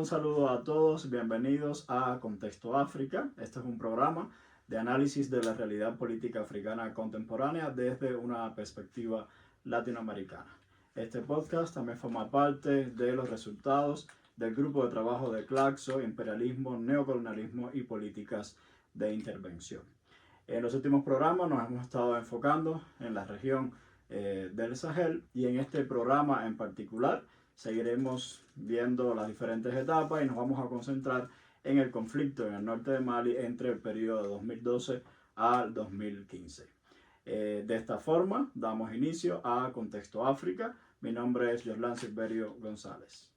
Un saludo a todos, bienvenidos a Contexto África. Este es un programa de análisis de la realidad política africana contemporánea desde una perspectiva latinoamericana. Este podcast también forma parte de los resultados del grupo de trabajo de Claxo, Imperialismo, Neocolonialismo y Políticas de Intervención. En los últimos programas nos hemos estado enfocando en la región del Sahel, y en este programa en particular seguiremos viendo las diferentes etapas y nos vamos a concentrar en el conflicto en el norte de Mali entre el periodo de 2012 al 2015. De esta forma damos inicio a Contexto África. Mi nombre es Jorlan Silverio González.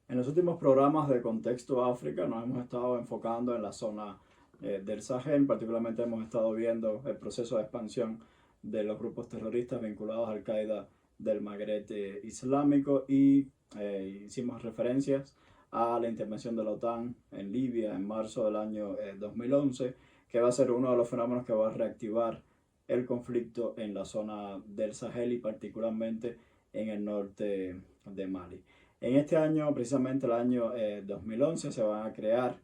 En los últimos programas de Contexto África nos hemos estado enfocando en la zona del Sahel. Particularmente hemos estado viendo el proceso de expansión de los grupos terroristas vinculados a Al-Qaeda del Magreb islámico y hicimos referencias a la intervención de la OTAN en Libia en marzo del año 2011, que va a ser uno de los fenómenos que va a reactivar el conflicto en la zona del Sahel y particularmente en el norte de Mali. En este año, precisamente el año 2011, se van a crear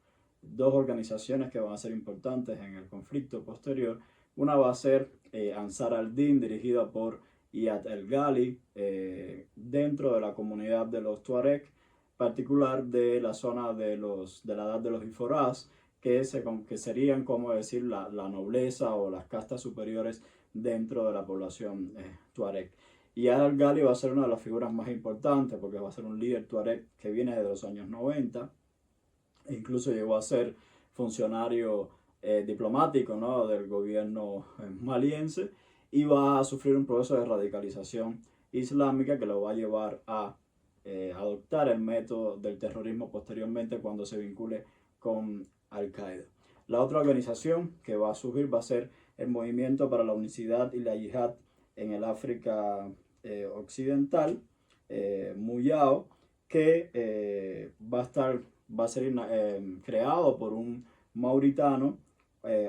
dos organizaciones que van a ser importantes en el conflicto posterior. Una va a ser Ansar al-Din, dirigida por Iyad el-Ghali, dentro de la comunidad de los Tuareg, particular de la zona de la edad de los Iforás, que serían, como decir, la nobleza o las castas superiores dentro de la población Tuareg. Y al-Ghali va a ser una de las figuras más importantes porque va a ser un líder tuareg que viene de los años 90, e incluso llegó a ser funcionario diplomático, ¿no?, del gobierno maliense, y va a sufrir un proceso de radicalización islámica que lo va a llevar a adoptar el método del terrorismo posteriormente cuando se vincule con Al-Qaeda. La otra organización que va a surgir va a ser el Movimiento para la Unicidad y la Yihad en el África Occidental, Muyao, que va a ser creado por un mauritano,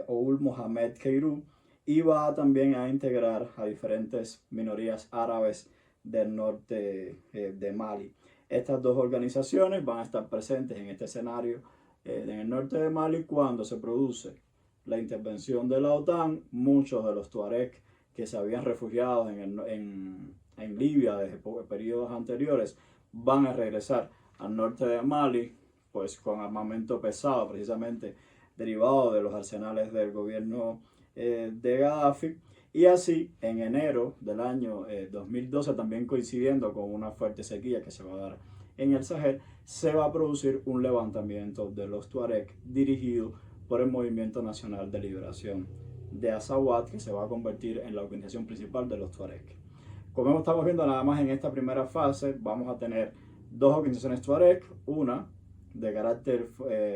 Ould Mohamed Keiru, y va también a integrar a diferentes minorías árabes del norte de Mali. Estas dos organizaciones van a estar presentes en este escenario en el norte de Mali cuando se produce la intervención de la OTAN. Muchos de los tuareg que se habían refugiado en Libia desde periodos anteriores van a regresar al norte de Mali, pues con armamento pesado, precisamente derivado de los arsenales del gobierno de Gaddafi. Y así, en enero del año 2012, también coincidiendo con una fuerte sequía que se va a dar en el Sahel, se va a producir un levantamiento de los Tuareg dirigido por el Movimiento Nacional de Liberación de Azawad, que se va a convertir en la organización principal de los Tuareg. Como estamos viendo nada más en esta primera fase, vamos a tener dos organizaciones Tuareg, una de carácter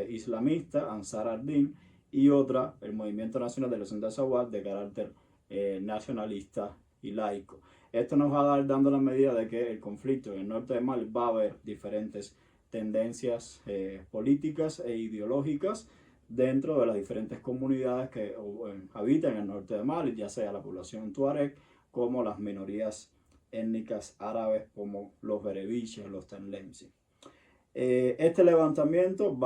islamista, Ansar al-Din, y otra, el Movimiento Nacional de Liberación de Azawad, de carácter nacionalista y laico. Esto nos va a dar dando la medida de que el conflicto en el norte de Mali va a haber diferentes tendencias políticas e ideológicas dentro de las diferentes comunidades que habitan en el norte de Mali, ya sea la población tuareg como las minorías étnicas árabes como los berebiches, los tenlemsi. Este levantamiento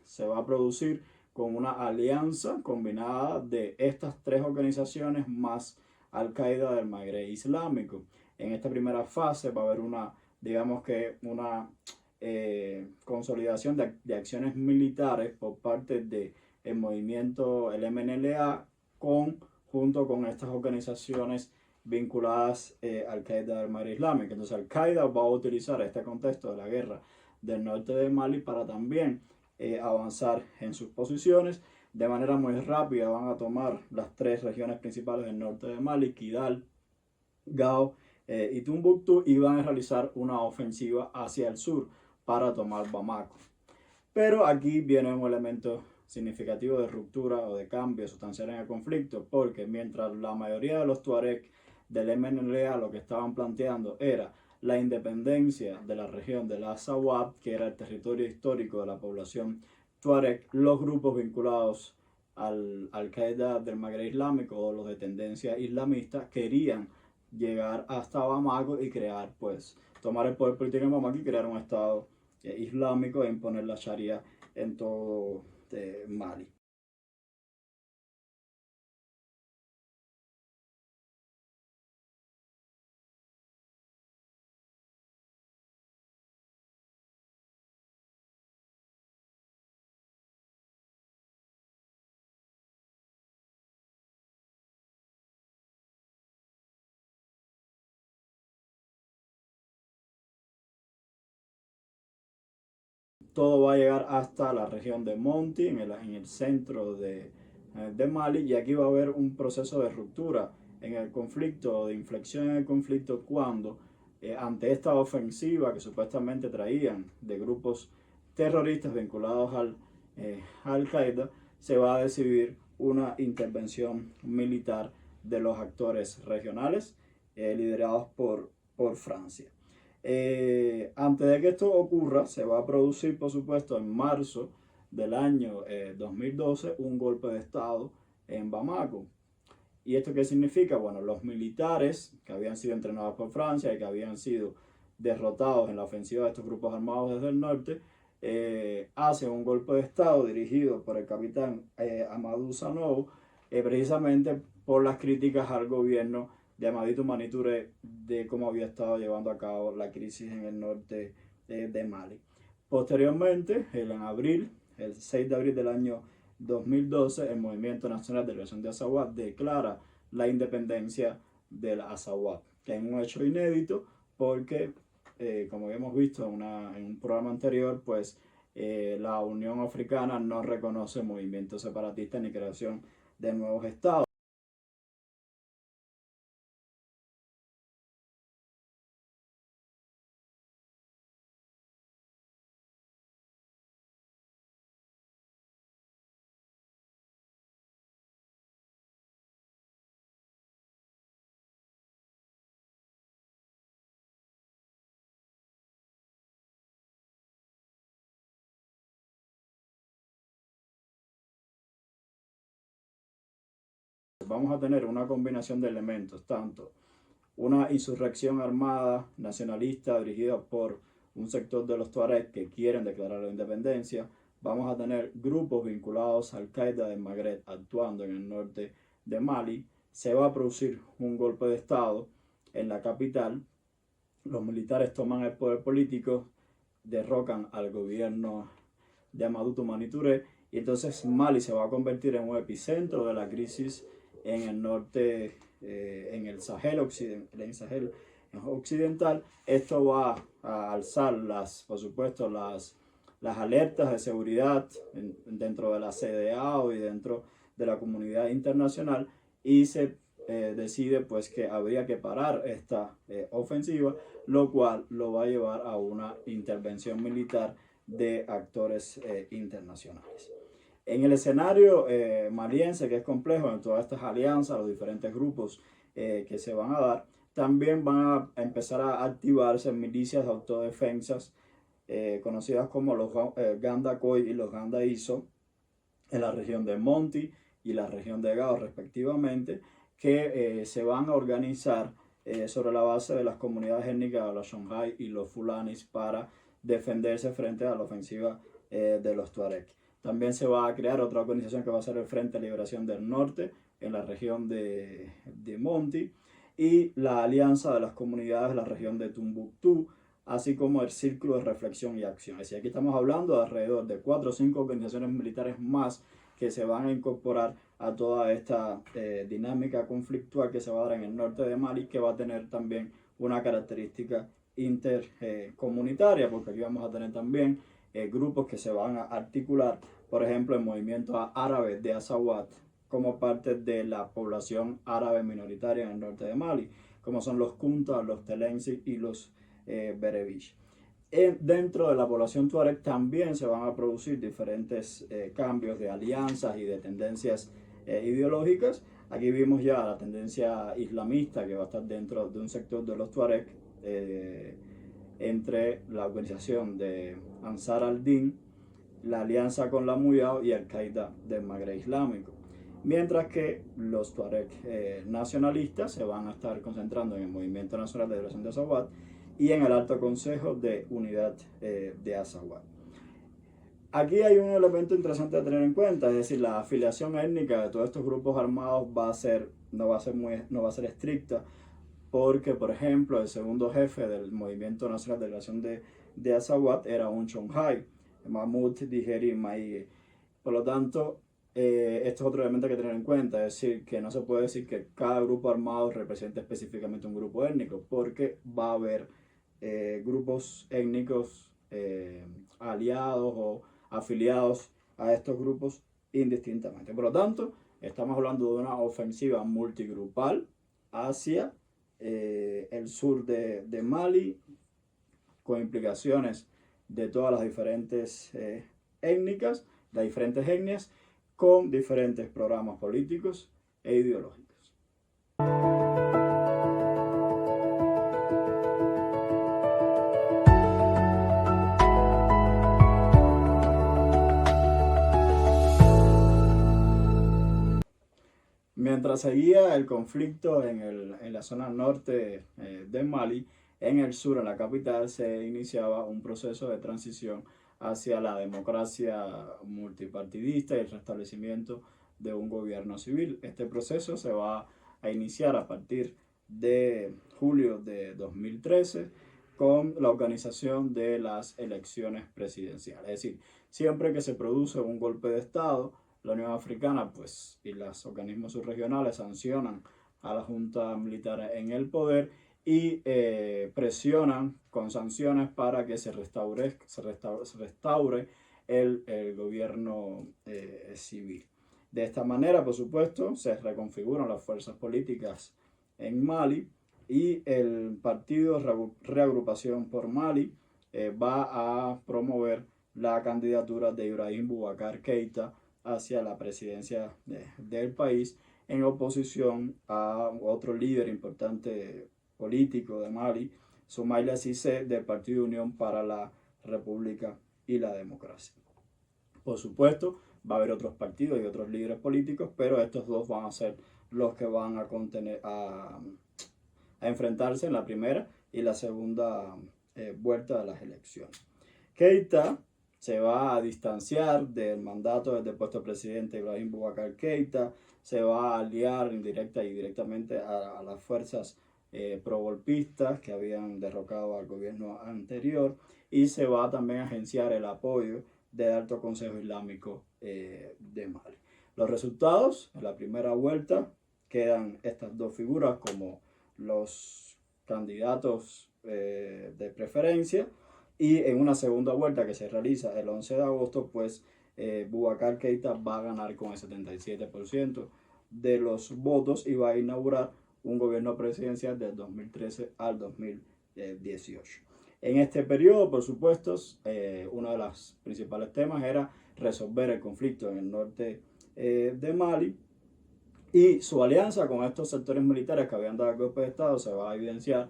se va a producir con una alianza combinada de estas tres organizaciones más Al-Qaeda del Magreb islámico. En esta primera fase va a haber una consolidación de acciones militares por parte del movimiento, el MNLA, junto con estas organizaciones vinculadas Al-Qaeda del Magreb islámico. Entonces Al-Qaeda va a utilizar este contexto de la guerra del norte de Mali para también avanzar en sus posiciones, de manera muy rápida van a tomar las tres regiones principales del norte de Mali, Kidal, Gao y Tumbuktu, y van a realizar una ofensiva hacia el sur para tomar Bamako. Pero aquí viene un elemento significativo de ruptura o de cambio sustancial en el conflicto, porque mientras la mayoría de los Tuareg del MNLA lo que estaban planteando era la independencia de la región de la Azawad, que era el territorio histórico de la población Tuareg, los grupos vinculados Al-Qaeda del Magreb Islámico o los de tendencia islamista querían llegar hasta Bamako y crear, pues, tomar el poder político en Bamako y crear un estado islámico e imponer la Sharia en todo Mali. Todo va a llegar hasta la región de Monti, en el centro de Mali, y aquí va a haber un proceso de ruptura en el conflicto, de inflexión en el conflicto, cuando ante esta ofensiva que supuestamente traían de grupos terroristas vinculados Al-Qaeda, se va a decidir una intervención militar de los actores regionales liderados por Francia. Antes de que esto ocurra, se va a producir, por supuesto, en marzo del año 2012, un golpe de Estado en Bamako. ¿Y esto qué significa? Bueno, los militares que habían sido entrenados por Francia y que habían sido derrotados en la ofensiva de estos grupos armados desde el norte, hacen un golpe de Estado dirigido por el capitán Amadou Sanogo, precisamente por las críticas al gobierno de Amadou Toumani Touré de cómo había estado llevando a cabo la crisis en el norte de Mali. Posteriormente, en abril, el 6 de abril del año 2012, el Movimiento Nacional de Liberación de Azawad declara la independencia del Azawad, que es un hecho inédito porque, como habíamos visto en un programa anterior, pues la Unión Africana no reconoce movimientos separatistas ni creación de nuevos estados. Vamos a tener una combinación de elementos, tanto una insurrección armada nacionalista dirigida por un sector de los Tuareg que quieren declarar la independencia. Vamos a tener grupos vinculados al Al-Qaeda del Magreb actuando en el norte de Mali. Se va a producir un golpe de Estado en la capital. Los militares toman el poder político, derrocan al gobierno de Amadou Toumani Touré, y entonces Mali se va a convertir en un epicentro de la crisis en el norte, en el Sahel occidental. Esto va a alzar por supuesto, las alertas de seguridad dentro de la CEDEAO y dentro de la comunidad internacional, y se decide pues que habría que parar esta ofensiva, lo cual lo va a llevar a una intervención militar de actores internacionales. En el escenario maliense, que es complejo, en todas estas alianzas, los diferentes grupos que se van a dar, también van a empezar a activarse milicias de autodefensas conocidas como los Ganda Koy y los Ganda Iso en la región de Monti y la región de Gao respectivamente, que se van a organizar sobre la base de las comunidades étnicas de los Songhai y los Fulanis para defenderse frente a la ofensiva de los Tuareg. También se va a crear otra organización que va a ser el Frente de Liberación del Norte en la región de Monti, y la Alianza de las Comunidades de la región de Tumbuktu, así como el Círculo de Reflexión y Acción. Es decir, aquí estamos hablando de alrededor de 4 o 5 organizaciones militares más que se van a incorporar a toda esta dinámica conflictual que se va a dar en el norte de Mali, que va a tener también una característica intercomunitaria, porque aquí vamos a tener también grupos que se van a articular por ejemplo, el movimiento árabe de Azawad como parte de la población árabe minoritaria en el norte de Mali, como son los Kunta, los Telensi y los Berebish. Dentro de la población tuareg también se van a producir diferentes cambios de alianzas y de tendencias ideológicas. Aquí vimos ya la tendencia islamista que va a estar dentro de un sector de los tuareg entre la organización de Ansar al-Din, la alianza con la Muyao y Al-Qaeda del Magreb Islámico. Mientras que los tuareg nacionalistas se van a estar concentrando en el Movimiento Nacional de Liberación de Azawad y en el Alto Consejo de Unidad de Azawad. Aquí hay un elemento interesante a tener en cuenta, es decir, la afiliación étnica de todos estos grupos armados no va a ser estricta, porque, por ejemplo, el segundo jefe del Movimiento Nacional de Liberación de Azawad era un Chonghai, Mahmoud Digeri Maie. Por lo tanto, esto es otro elemento que tener en cuenta, es decir, que no se puede decir que cada grupo armado represente específicamente un grupo étnico, porque va a haber grupos étnicos aliados o afiliados a estos grupos indistintamente. Por lo tanto, estamos hablando de una ofensiva multigrupal hacia el sur de Mali, con implicaciones de todas las diferentes étnicas, las diferentes etnias, con diferentes programas políticos e ideológicos. Mientras seguía el conflicto en la zona norte de Mali, en el sur, en la capital, se iniciaba un proceso de transición hacia la democracia multipartidista y el restablecimiento de un gobierno civil. Este proceso se va a iniciar a partir de julio de 2013 con la organización de las elecciones presidenciales. Es decir, siempre que se produce un golpe de Estado, la Unión Africana y los organismos subregionales sancionan a la junta militar en el poder y presionan con sanciones para que se restaure el gobierno civil. De esta manera, por supuesto, se reconfiguran las fuerzas políticas en Mali y el partido Reagrupación por Mali va a promover la candidatura de Ibrahim Boubacar Keïta hacia la presidencia del país, en oposición a otro líder importante político de Mali, Soumaïla Cissé, del Partido Unión para la República y la Democracia. Por supuesto, va a haber otros partidos y otros líderes políticos, pero estos dos van a ser los que van a enfrentarse en la primera y la segunda vuelta de las elecciones. Keïta se va a distanciar del mandato del depuesto presidente Ibrahim Boubacar Keïta, se va a aliar indirecta y directamente a las fuerzas pro-golpistas que habían derrocado al gobierno anterior, y se va también a agenciar el apoyo del Alto Consejo Islámico de Mali. Los resultados en la primera vuelta quedan estas dos figuras como los candidatos de preferencia, y en una segunda vuelta que se realiza el 11 de agosto, Boubacar Keïta va a ganar con el 77% de los votos y va a inaugurar un gobierno presidencial del 2013 al 2018. En este periodo, por supuesto, uno de los principales temas era resolver el conflicto en el norte de Mali, y su alianza con estos sectores militares que habían dado el golpe de Estado se va a evidenciar,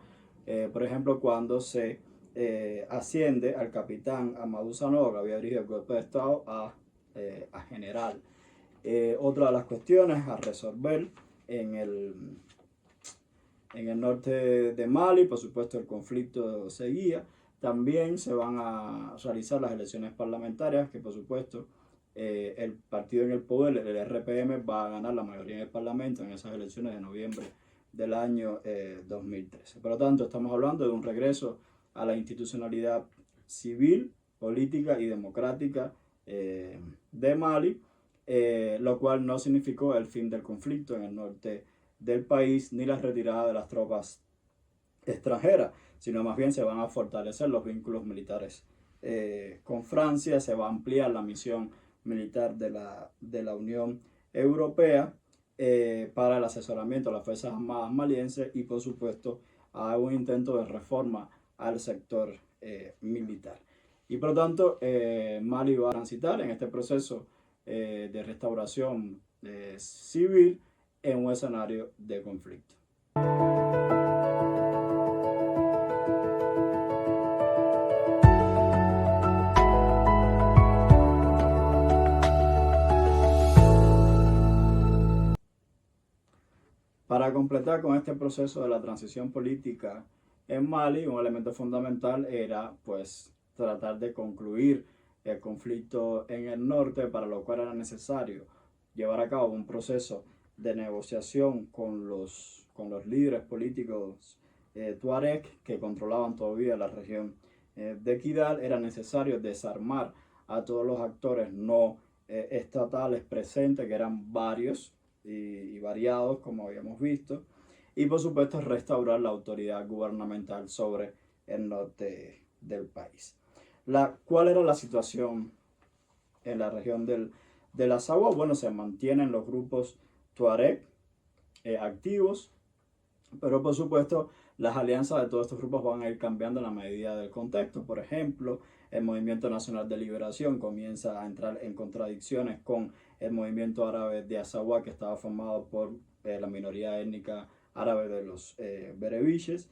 por ejemplo, cuando se asciende al capitán Amadou Sanogo, que había dirigido el golpe de Estado, a general. Otra de las cuestiones a resolver en el norte de Mali, por supuesto, el conflicto seguía. También se van a realizar las elecciones parlamentarias, que por supuesto el partido en el poder, el RPM, va a ganar la mayoría en el Parlamento en esas elecciones de noviembre del año 2013. Por lo tanto, estamos hablando de un regreso a la institucionalidad civil, política y democrática de Mali, lo cual no significó el fin del conflicto en el norte del país ni la retirada de las tropas extranjeras, sino más bien se van a fortalecer los vínculos militares con Francia, se va a ampliar la misión militar de la Unión Europea para el asesoramiento de las Fuerzas Armadas malienses y, por supuesto, a un intento de reforma al sector militar. Y por lo tanto, Mali va a transitar en este proceso de restauración civil en un escenario de conflicto. Para completar con este proceso de la transición política en Mali, un elemento fundamental era pues tratar de concluir el conflicto en el norte, para lo cual era necesario llevar a cabo un proceso de negociación con los líderes políticos tuareg que controlaban todavía la región de Kidal. Era necesario desarmar a todos los actores no estatales presentes, que eran varios y variados, como habíamos visto, y por supuesto restaurar la autoridad gubernamental sobre el norte del país. ¿Cuál era la situación en la región de la Azawad? Bueno, se mantienen los grupos tuareg activos, pero por supuesto las alianzas de todos estos grupos van a ir cambiando en la medida del contexto. Por ejemplo, el Movimiento Nacional de Liberación comienza a entrar en contradicciones con el movimiento árabe de Azawad, que estaba formado por la minoría étnica árabe de los berebiches,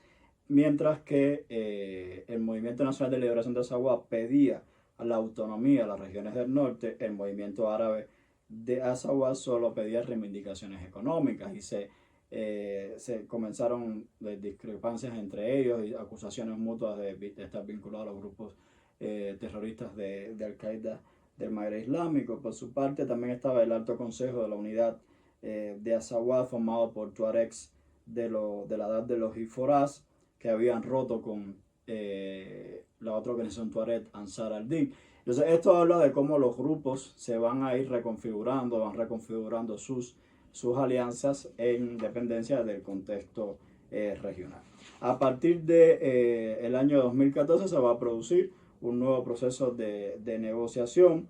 mientras que el Movimiento Nacional de Liberación de Azawad pedía la autonomía a las regiones del norte. El movimiento árabe de Azawad solo pedía reivindicaciones económicas y se comenzaron discrepancias entre ellos y acusaciones mutuas de estar vinculados a los grupos terroristas de Al-Qaeda del Magreb Islámico. Por su parte, también estaba el Alto Consejo de la Unidad de Azawad, formado por tuaregs de la edad de los Iforaz, que habían roto con la otra organización tuareg, Ansar al-Din. Entonces, esto habla de cómo los grupos se van a ir reconfigurando, van reconfigurando sus alianzas en dependencia del contexto regional. A partir del año 2014 se va a producir un nuevo proceso de negociación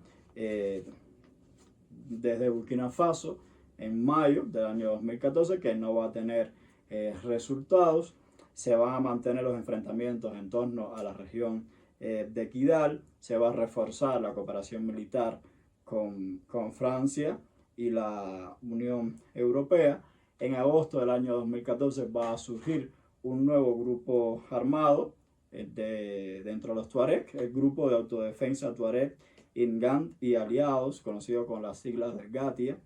desde Burkina Faso en mayo del año 2014, que no va a tener resultados. Se van a mantener los enfrentamientos en torno a la región de Kidal. Se va a reforzar la cooperación militar con Francia y la Unión Europea. En agosto del año 2014 va a surgir un nuevo grupo armado dentro de los tuareg, el Grupo de Autodefensa Tuareg Ingand y Aliados, conocido con las siglas de GATIA.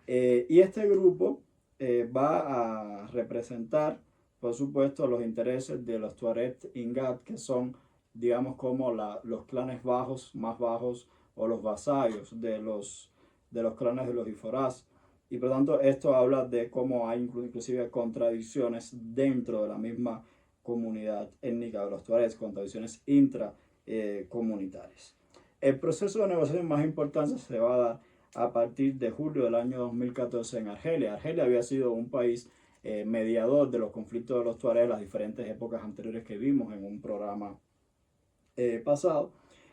Y este grupo va a representar, por supuesto, los intereses de los tuareg Ingand, que son, digamos, como los clanes más bajos, o los vasallos de los clanes de los Iforaz. Y por lo tanto, esto habla de cómo hay inclusive contradicciones dentro de la misma comunidad étnica de los tuaregs, contradicciones intracomunitarias. El proceso de negociación más importante se va a dar a partir de julio del año 2014 en Argelia. Argelia había sido un país mediador de los conflictos de los tuaregs en las diferentes épocas anteriores que vimos en un programa pasado.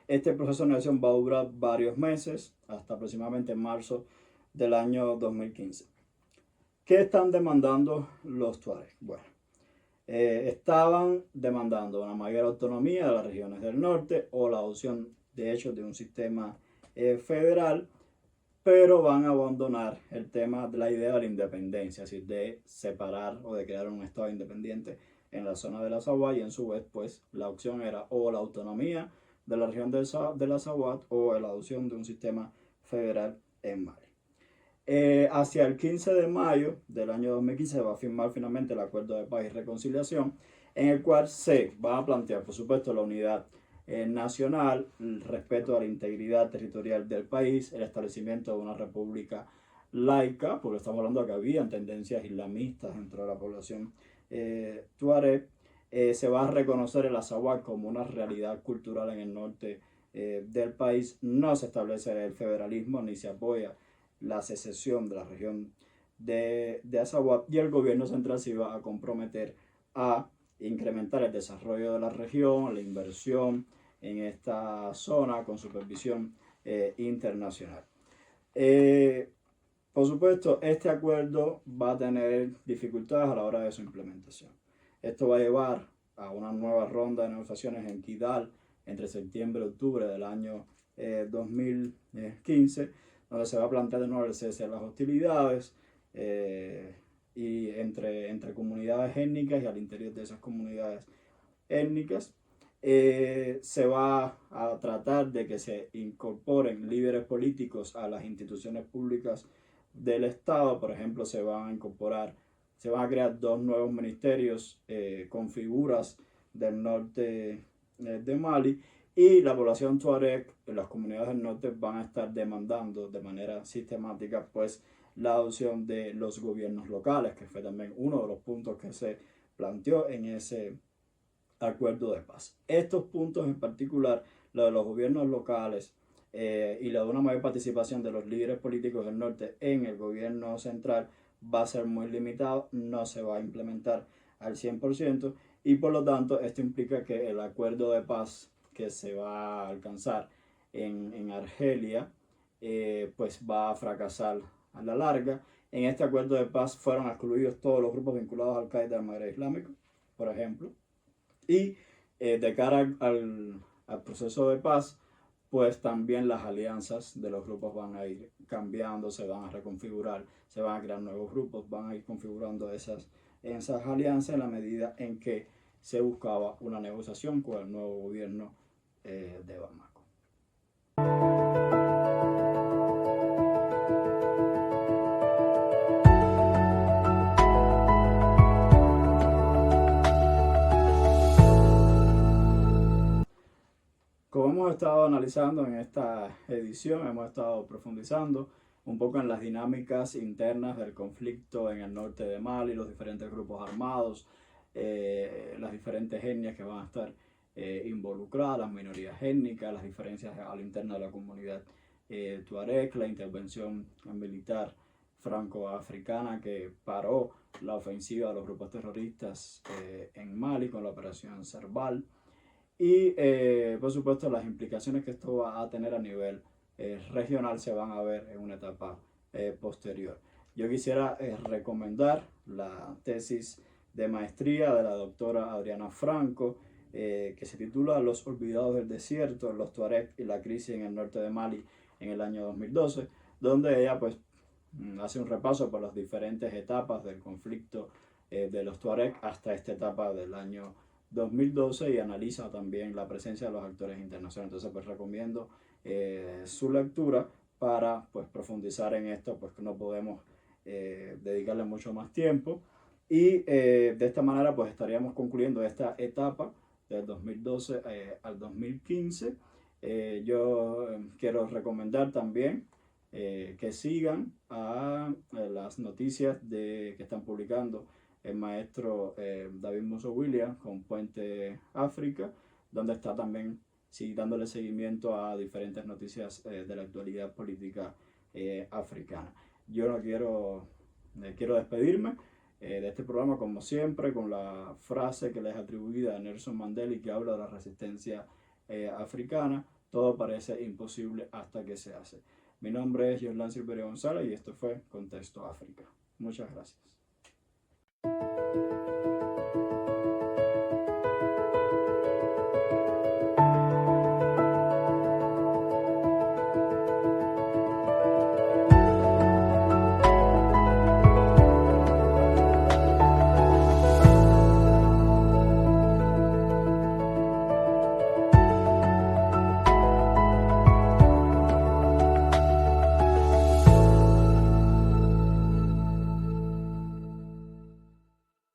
Este proceso de negociación va a durar varios meses, hasta aproximadamente marzo del año 2015. ¿Qué están demandando los tuareg? Bueno, estaban demandando una mayor autonomía de las regiones del norte o la adopción, de hecho, de un sistema federal, pero van a abandonar el tema de la idea de la independencia, es decir, de separar o de crear un estado independiente en la zona de la Azawad, y en su vez, pues, la opción era o la autonomía de la región de la Azawad o la adopción de un sistema federal en Mali. Hacia el 15 de mayo del año 2015 se va a firmar finalmente el Acuerdo de Paz y Reconciliación, en el cual se va a plantear, por supuesto, la unidad nacional, el respeto a la integridad territorial del país, el establecimiento de una república laica, porque estamos hablando de que había tendencias islamistas dentro de la población tuareg. Se va a reconocer el Azawad como una realidad cultural en el norte del país. No se establece el federalismo ni se apoya la secesión de la región de Azawad, y el gobierno central se iba a comprometer a incrementar el desarrollo de la región, la inversión en esta zona con supervisión internacional. Por supuesto, este acuerdo va a tener dificultades a la hora de su implementación. Esto va a llevar a una nueva ronda de negociaciones en Kidal entre septiembre y octubre del año 2015, donde se va a plantear de nuevo el cese de las hostilidades y entre comunidades étnicas y al interior de esas comunidades étnicas. Se va a tratar de que se incorporen líderes políticos a las instituciones públicas del Estado. Por ejemplo, se van a crear 2 nuevos ministerios con figuras del norte de Mali, y la población tuareg en las comunidades del norte van a estar demandando de manera sistemática pues la adopción de los gobiernos locales, que fue también uno de los puntos que se planteó en ese acuerdo de paz. Estos puntos en particular, lo de los gobiernos locales y la de una mayor participación de los líderes políticos del norte en el gobierno central, va a ser muy limitado, no se va a implementar al 100%, y por lo tanto esto implica que el acuerdo de paz que se va a alcanzar en Argelia pues va a fracasar a la larga. En este acuerdo de paz fueron excluidos todos los grupos vinculados al Qaeda del Magreb Islámico, por ejemplo, y de cara al proceso de paz, pues también las alianzas de los grupos van a ir cambiando, se van a reconfigurar, se van a crear nuevos grupos, van a ir configurando esas alianzas en la medida en que se buscaba una negociación con el nuevo gobierno de Bamako. Como hemos estado analizando en esta edición, hemos estado profundizando un poco en las dinámicas internas del conflicto en el norte de Mali, los diferentes grupos armados, las diferentes etnias que van a estar involucradas, las minorías étnicas, las diferencias a la interna de la comunidad tuareg, la intervención militar franco-africana que paró la ofensiva de los grupos terroristas en Mali con la operación Serval, y por supuesto las implicaciones que esto va a tener a nivel regional se van a ver en una etapa posterior. Yo quisiera recomendar la tesis de maestría de la doctora Adriana Franco, que se titula Los olvidados del desierto, los tuareg y la crisis en el norte de Mali en el año 2012, donde ella pues hace un repaso por las diferentes etapas del conflicto de los tuareg hasta esta etapa del año 2012, y analiza también la presencia de los actores internacionales. Entonces pues recomiendo su lectura para pues profundizar en esto, pues que no podemos dedicarle mucho más tiempo, y de esta manera pues estaríamos concluyendo esta etapa del 2012 al 2015. Yo quiero recomendar también que sigan a las noticias que están publicando el maestro David Musso Williams con Puente África, donde está también dándole seguimiento a diferentes noticias de la actualidad política africana. Yo no quiero despedirme de este programa, como siempre, con la frase que les es atribuida a Nelson Mandela y que habla de la resistencia africana: todo parece imposible hasta que se hace. Mi nombre es Jorlan Silverio González y esto fue Contexto África. Muchas gracias.